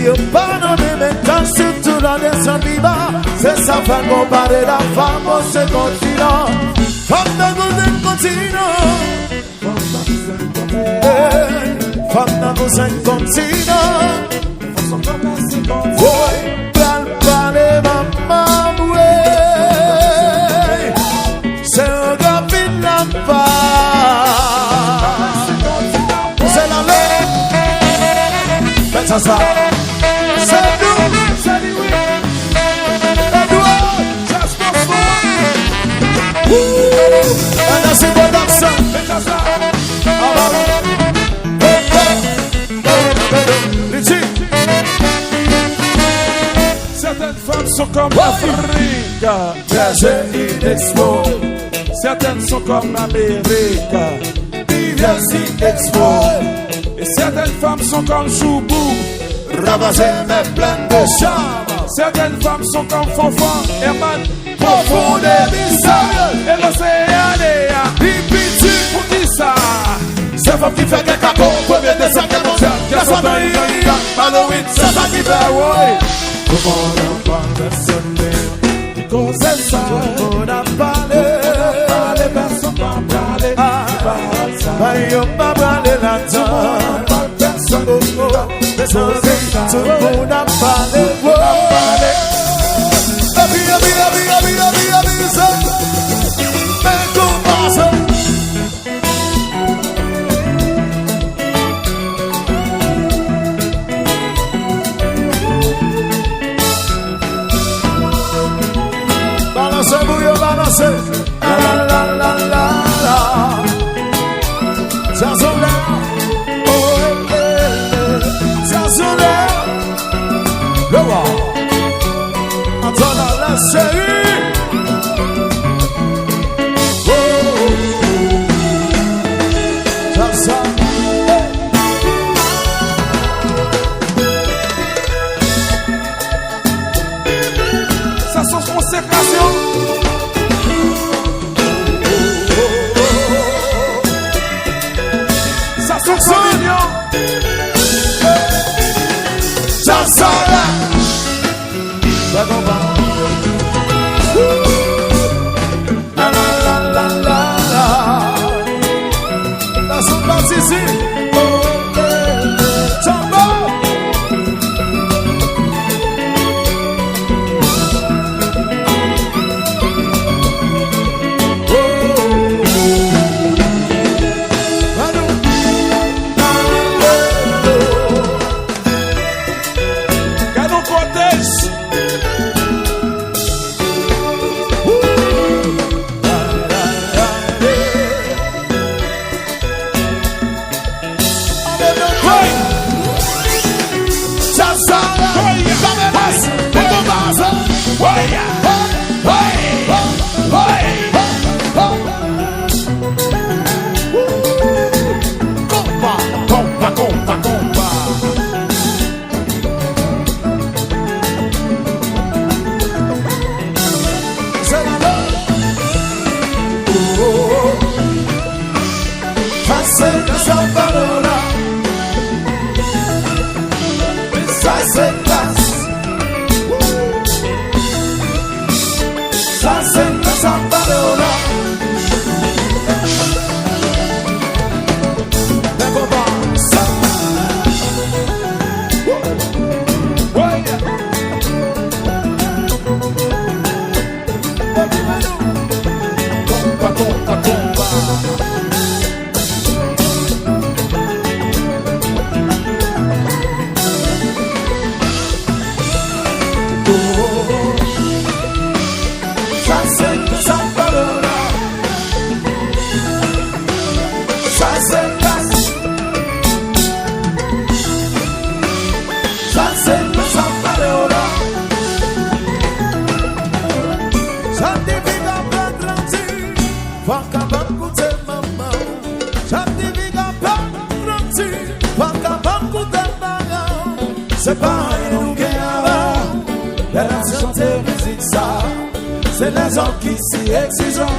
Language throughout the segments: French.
yo pardonne maintenant surtout la descente viva. C'est sa femme comparée la femme au ce continent. Femme dans le continent. Femme dans le continent. Oui, parler maman, oui. C'est un gars qui n'a pas. C'est la loi. Faites ça. C'est nous. C'est lui. Edouard. Jasper Ford. And that's it, production. Faites ça. Certaines femmes sont comme l'Afrique, Berger Expo. Certaines sont comme l'Amérique, Diversi Expo. Et certaines femmes sont comme Choubou, ravagées mais pleines de charme. Certaines femmes sont comme Fonfon, Herman, profond et bizarre. Et l'océan est à Pipiti pour qui ça? C'est femme qui fait des capots, premier dessin qu'elle mondial. La soirée, Halloween, c'est ça qui fait, ouais. Comment on parle personne n'est cause c'est ça. On a parlé, personne n'a parlé. On n'a parlé là-dedans. Personne n'a tout le monde a parlé. Mais comment ça? Balancez, bouillon, balancez. La la la la la la. Ça sonne là. Oh, ça sonne là. Le roi. Attends la série. Oh, ça sonne. Ça sonne consécration. Communion. Ça sort là. La la la la la la. La sonne passe ici. Chambo. C'est pas nous qui avons la chanter musique ça. C'est les gens qui s'y exigeant.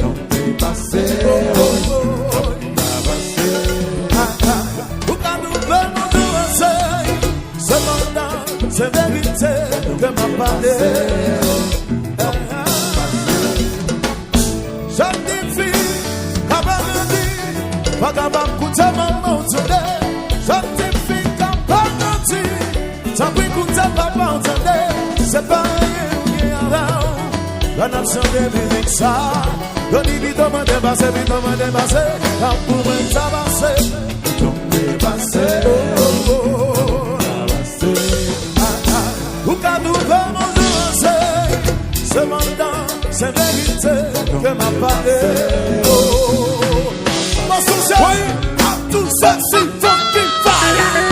On peut passer, on va passer. La nation de Mixa, Doni Vito me dépassé, quand pour me tabasser, tout me passer, ou quand nous vamos avancer, ce mandat, c'est vérité que m'a parlé. Mon souci, à tout ceci, fucking fire.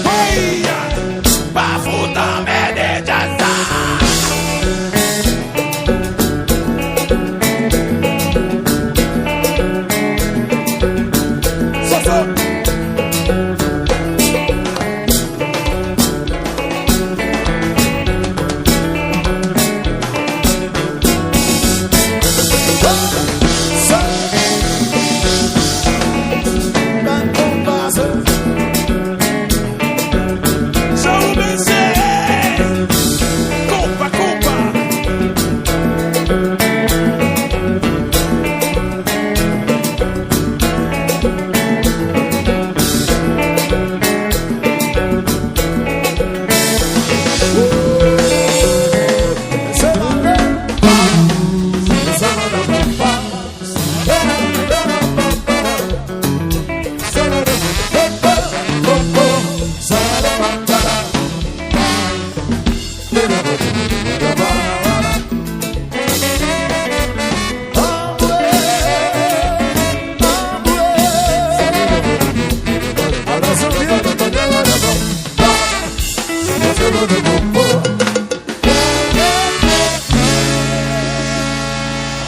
Hey!